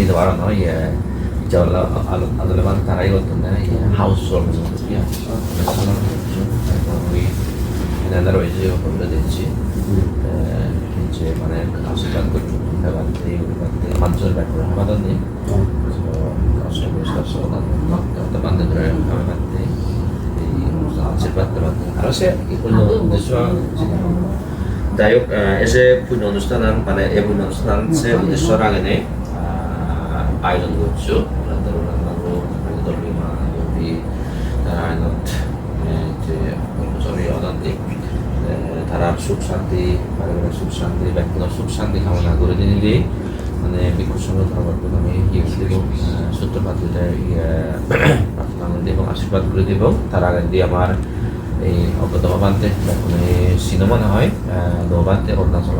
nido varano gialla alle levante rajoitunne household ja noi nella রয়েছে ওগুলো দেখছি যে মানে কাজটা করতে মানুষের ব্যাপারে আমাদের নেই কাজটা পরিষ্কার করতে বান্ধে ধরে আমাদের এই আশীর্বাদ আরো সে এগুলো উদ্দেশ্য যাই হোক এসে পুণ্য অনুষ্ঠান মানে এই পুণ্য অনুষ্ঠান সে উদ্দেশ্য রাখেনে আয়োজন করছো তারা সুখ শান্তি পারিবারিক সুখ শান্তি ব্যক্তিগত সুখ শান্তি কামনা করে দিনে মানে বিক্ষুর সঙ্গে ধর্মকে আমি দেব সূত্রপাত প্রার্থনা দেব আশীর্বাদ করে দেব তার আগে দিয়ে আমার এই অজ্ঞতমাবান্তে এখন সিনেমা হয় নবান্তে অরুণাচল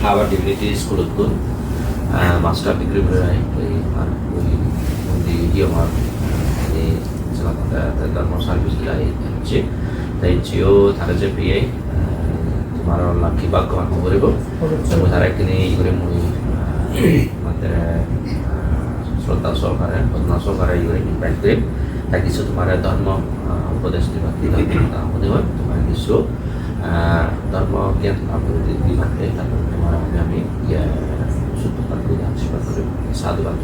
আবার ডিগ্রিটি স্কুল উদ্গুল মাস্টার ডিগ্রি করে আর ওই আমার ধর্ম সার্ভিস হচ্ছে তাই জিও তারা যে পেয়ে তোমার লাকি ভাগ্য আরম্ভ করিব এবং তারা একদিন এই করে মুই আমাদের শ্রদ্ধা সহকারে পদ্মা সহকারে এই করে ইম্প্যাক্ট করি তাই কিছু তোমার ধর্ম উপদেশ দিবা দিবা তোমার কিছু ধর্ম জ্ঞান দিবাকে তারপর তোমার আমি সূত্রপাত করে আশীর্বাদ করি সাধুবাদ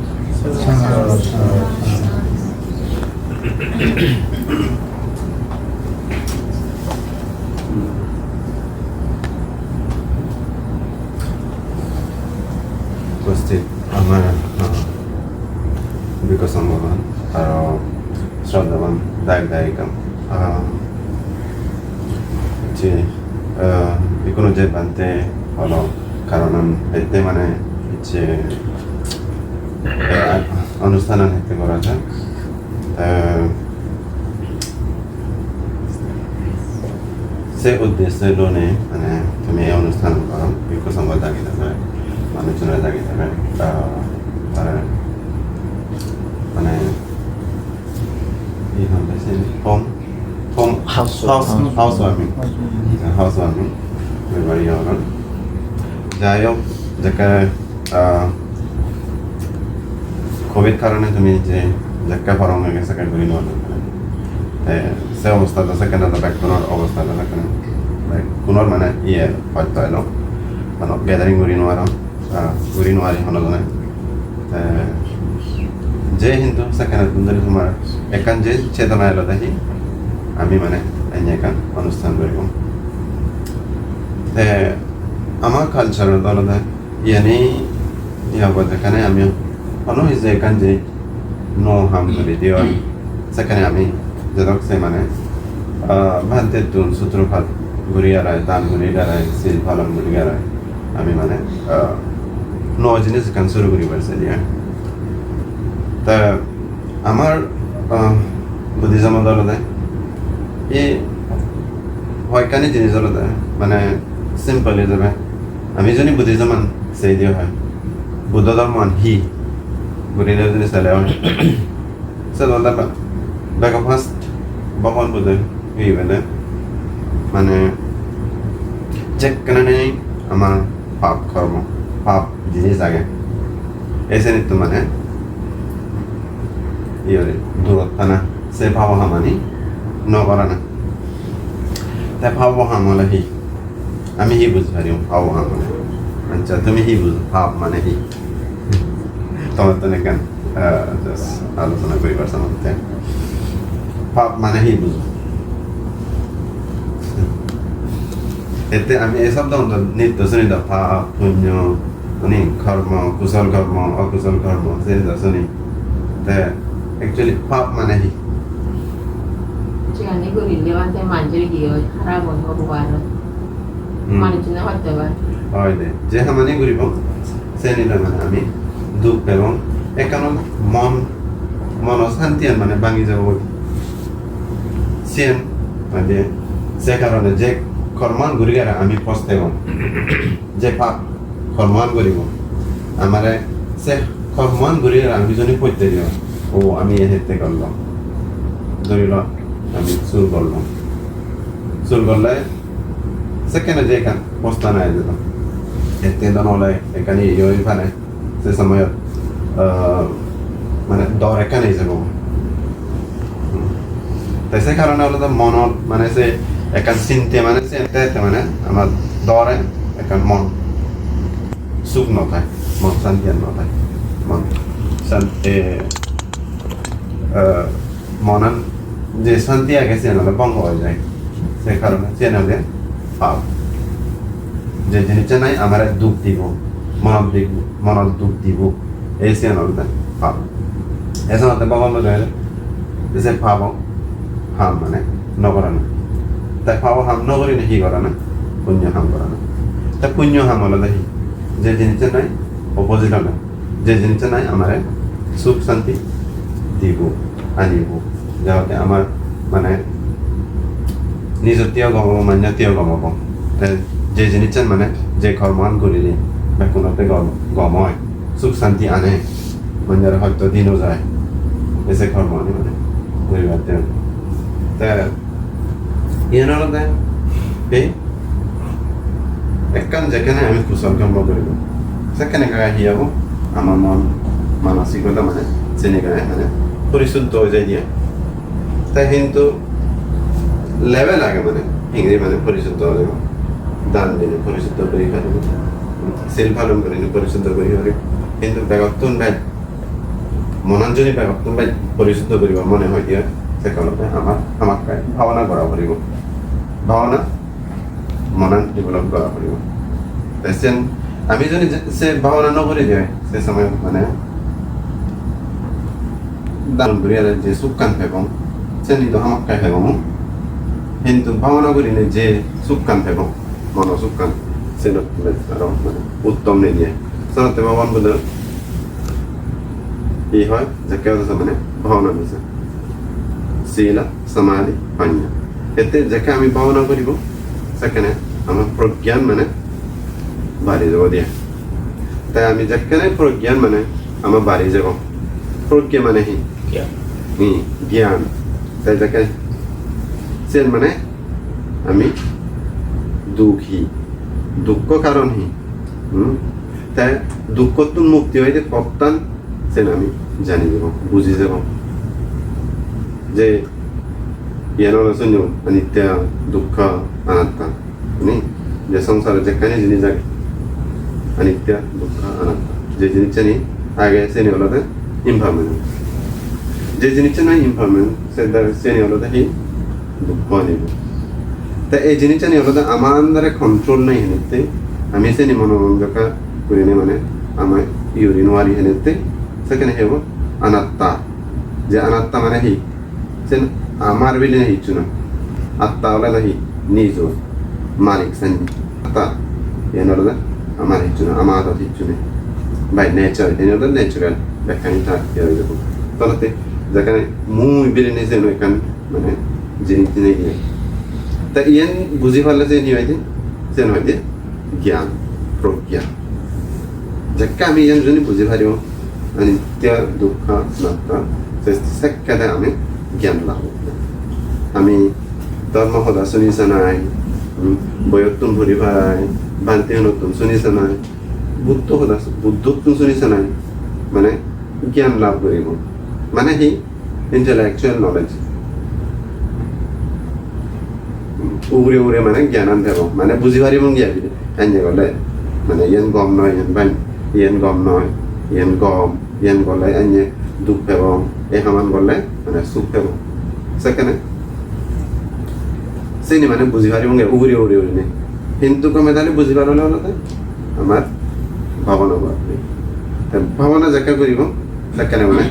উপস্থিত আমার বিকশম্ভবান আর শ্রদ্ধাবান দায়ক দায়িকা যে কোনো যে বানতে হলো কারণ এতে মানে হচ্ছে অনুষ্ঠান হেতে করা যায় সে উদ্দেশ্য লোনে মানে তুমি এই অনুষ্ঠান করো বিকশম্ভ দাগি দেবে মানুষজনের দাগি দেবে মানে এই হচ্ছে হোম হাউস ওয়ার্মিং বাড়ি হল যাই হোক যাকে কোভিড কারণে তুমি যে যাকে ফরম হয়ে গেছে ঘুরি নেওয়া সে অবস্থাটা সেখানে কোনো অবস্থাটা সেখানে কোনো মানে হয়তো এলো মানে গ্যাদারিং ঘুরি নোয়ারি হলো না যে কিন্তু সেখানে যদি তোমার একান যে চেতনা এলো দেখি আমি মানে একান অনুষ্ঠান করিব আমার কালচারের দলতে ইয়ানি ইয়াব যেখানে আমি যে একান যে নো হাম করে দিও সেখানে আমি যেরক সে মানে ভান্তে তুন সূত্রপাত ঘুরিয়ে রায় দান ঘুরিয়ে রায় সিল ফলন ঘুরিয়ে রায় আমি মানে নো জিনিস এখান শুরু করি পারছে দিয়া তা আমার বুদ্ধিজম দলতে এই হয়কানি জিনিস দলতে মানে সিম্পল হিসাবে আমি যদি বুদ্ধিজমান সেই দিয়ে হয় বুদ্ধ ধর্মান হি ঘুরিয়ে যদি চালে হয় সে দলটা ব্রেকফাস্ট বহন বুঝে এইবেলে মানে যেখানে আমার পাপ কর্ম পাপ জিনিস আগে এসে নিত মানে ইয়ে দূরত্ব না সে ভাব হামানি ন করা না তাই ভাব হামলে হি আমি হি বুঝতে পারি ভাব হামলে আচ্ছা তুমি হি বুঝো ভাব মানে হি তোমার তো কেন আলোচনা করি পারছো মধ্যে পাপ মানে হি বুঝো এতে আমি এই শব্দ নিত্য শুনি তো পাপ পুণ্য মানে কর্ম কুশল কর্ম অকুশল কর্ম সেই শুনি তে অ্যাকচুয়ালি পাপ মানে হি যেখানে গরিব লেবান্তে মানুষের গিয়ে খারাপ অনুভব হয় মানুষজনে হতে পারে হয় দে যে মানে গরিব সে নিলে মানে আমি দুঃখ এবং একানো মন শান্তি মানে ভাঙি যাব সেন মানে সে কারণে যে কর্মান ঘুরি গেলে আমি পস্তেব যে পাপ কর্মান করিব আমারে সে কর্মান ঘুরি গেলে আমি যদি পড়তে দিও ও আমি হেঁটে করলাম ধরিল আমি চুল করলে সেখানে যে এখান পস্তা নাই দিলাম এতে নহলে এখানে ইয়ে ফানে সে সময়ত মানে দর এখানে যাব তাই সেই কারণে হলো তো মনত মানে যে একান চিন্তা মানে চিন্তা মানে আমার দরে একান মন সুখ নথায় মন শান্তি নথায় মন শান্তি মনন যে শান্তি আগে সে নাহলে ভঙ্গ হয়ে যায় সেই কারণে সে নাহলে পাপ যে জিনিসটা নাই আমার দুঃখ দিব মনত দুঃখ দিব এই সে নাহলে পাপ এসে মতে বাবা বলে যে পাব হাম মানে নকরা না তাই পাব হাম নকরি না কি করা না পুণ্য হাম করা না তা পুণ্য হাম হলো দেখি যে জিনিসটা নাই অপোজিট হলো যে জিনিসটা নাই আমার সুখ শান্তি দিব আনিব যাতে আমার মানে নিজতীয় গমাব মান্যতীয় গমাব যে জিনিসটা মানে যে কর্মান করিলে বা কোনোতে গময় সুখ শান্তি আনে মানুষের হয়তো দিনও যায় এসে কর্ম আনে মানে পরিবারতে তা ইয়ে নলতে এই একখান যেখানে আমি কুশল কর্ম করিব সেখানে গায়ে হিয়াব আমার মন মানসিকতা মানে সেনেকায় মানে পরিশুদ্ধ হয়ে যায় দিয়ে তাই কিন্তু লেভেল আগে মানে ইংরেজি মানে পরিশুদ্ধ হয়ে যাব দান দিলে পরিশুদ্ধ করি পারিব সেল পালন করিলে পরিশুদ্ধ করি পারিব কিন্তু বেগতুন ভাই মনাঞ্জনী বেগতুন ভাই পরিশুদ্ধ করিব মনে হয় দিয়ে সে কারণে আমার ভাবনা করা পারিব ভাবনা মনান ডেভেলপ করা পারিব তাই আমি যদি সে ভাবনা নকরি দিয়ে সে সময় মানে দান করিয়ালে যে সুখান ফেবং সে নিত আমাকে ফেবং কিন্তু ভাবনা করিলে যে সুখান ফেবং মন সুখান সে আরো মানে উত্তম নেই দিয়ে সাধারণত ভগবান বলে কি হয় যে কেউ মানে ভাবনা দিছে শীলা সমাধি পাঞ্জা এতে যাকে আমি ভাবনা করিব সেখানে আমার প্রজ্ঞান মানে বাড়ি যাব দিয়া তাই আমি যেখানে প্রজ্ঞান মানে আমার বাড়ি যাব প্রজ্ঞা মানে জ্ঞান তাই যাকে সে মানে আমি দুঃখী দুঃখ কারণ তাই দুঃখ তো মুক্তি হইতে কপ্তান সে আমি জানি যাব বুঝি যাব যে ইয়ানো শুনু অনিত্য দুঃখ অনাত্মা যে সংসারে যেখানে জিনিস আগে অনিত্য দুঃখ অনাত্মা যে জিনিসটা নেই আগে সে নিয়ে হলো ইনভারমেন্ট যে জিনিসটা নাই ইনভারমেন্ট সে নিয়ে হলো হি দুঃখ নিব তা এই জিনিসটা নিয়ে হলো আমার আন্দারে কন্ট্রোল নাই হেনেতে আমি সে নি মনোরঞ্জকা করে নি মানে আমার ইউরিন ওয়ারি হেনেতে সেখানে হেব অনাত্মা যে অনাত্মা মানে হি সে আমার বিলে হিচ্ছু না আত্মা হলে নাহি নিজ মালিক সান্নি আত্মা এন হলো আমার হিচ্ছু না আমার হাত হিচ্ছু নেই বাই নেচার এন হলো ন্যাচুরাল ব্যাখ্যানি থাকতে হয়ে যাবো তাহলে যেখানে মুই বিলে নিয়েছে এখানে মানে জিনিস নিয়ে গিয়ে তা ইয়ান বুঝি পারলে যে নিয়ে হয়েছে সে হয়েছে জ্ঞান প্রজ্ঞা যাকে আমি ইয়ান যদি বুঝি পারিব নিত্য দুঃখ নাত্ম সেখানে আমি জ্ঞান লাভ আমি ধর্ম সদা শুনিছা নাই বয়তুন ভৰি ভাই বান্তি নতুন শুনিছা নাই বুদ্ধত্ব শুনিছা নাই মানে জ্ঞান লাভ কৰিব মানে সি ইন্টেলেকচুৱেল নলেজ উৰে উৰে মানে জ্ঞান আনব মানে বুজি পাৰিব জ্ঞান এনে গ'লে মানে ইয়ান গম নহয় ইয়ান গম নহয় ইয়ান গ'লে এনে দুখ পাব এই সমান গ'লে মানে সুখ পাব সেখানে সেনি মানে বুঝি পারিব উড়ে উড়ে উড়ে নেই কিন্তু কমে তাহলে বুঝি পারলে হলো আমার ভাবনা করবে ভাবনা যাকে করিব সেখানে মানে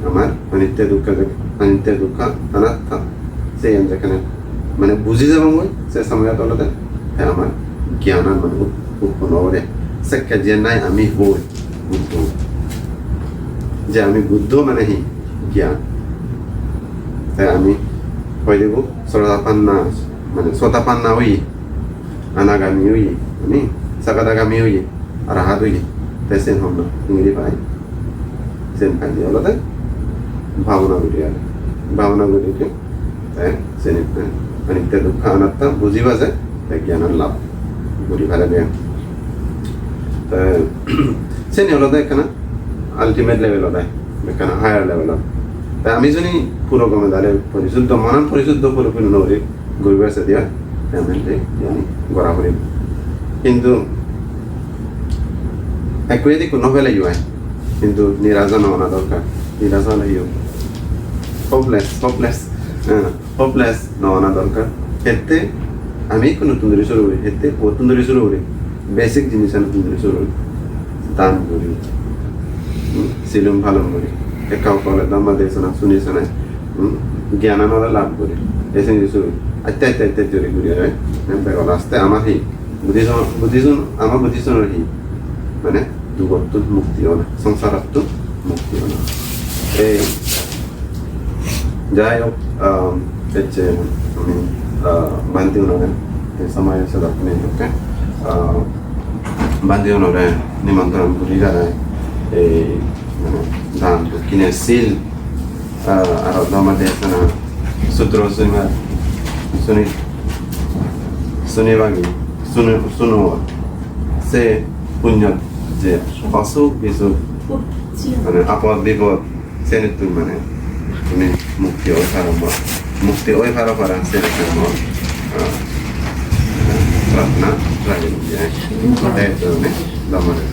আমার অনিত্য দুঃখ অনাত্মা সেই যেখানে মানে বুঝি যাব মই সে সময়ত হলো আমার জ্ঞান মানে উৎপন্ন করে সেকা যে নাই আমি হই বুদ্ধ যে আমি বুদ্ধ মানে হি জ্ঞান তাই আমি হয়ে যাব sotapanna হই অনাগামী হই আমি সাকাদাগামী হই arahat হই তাই সেন হম না ইংরেজি পাই সেন পাই দিয়ে হলো তাই ভাবনা করিকে তাই সেন অনিত্য দুঃখ অনাত্মা বুঝিবা যায় তাই জ্ঞানের লাভ বুঝি ভালো বেয়া চেনি হলদে এখানে আলটিমেট লেভেলতে এখানে হায়ার লেভেলত তাই আমি যদি পুরো গমে দাঁড়িয়ে পরিশুদ্ধ মনন পরিশুদ্ধ পুরোপুরি নদী ঘুরবে আছে দিয়া আমি গড়া করিম কিন্তু একই দিকে কোনো ফেলে যাই কিন্তু নিরাশা নেওয়া না দরকার নিরাশা লাগিও হোপলেস নেওয়া না দরকার এতে আমি কোনো নতুন ধরে শুরু করি এতে নতুন ধরে শুরু করি বেসিক জিনিস নতুন ধরে শুরু করি দান করি সিলুম ভালো করি একাও কলে দাম্মা দিয়েছে না শুনিয়েছে না জ্ঞান আনারা লাভ করি এসে শুরু করি আত্মা জোরে ঘুরিয়ে যায় বেগল আসতে আমার হি বুদ্ধিজন আমার বুদ্ধিজনের হি মানে দুগত্ব মুক্তি হনা সংসারাত্ম মুক্তি হনা এই যাই হোক হচ্ছে আমি বান্তি উনারে সময় সাথে আপনি ওকে বান্তি উনারে নিমন্ত্রণ করি যারা এই মানে দান কিনে সিল আর আমাদের সূত্র শুনিবাগি শুনো সে পুণ্য যে অসুখ বিসুখ মানে আপদ বিপদ সে তুই মানে তুমি মুক্তি ওই ভালো পারা সে প্রার্থনা রাখি দমনে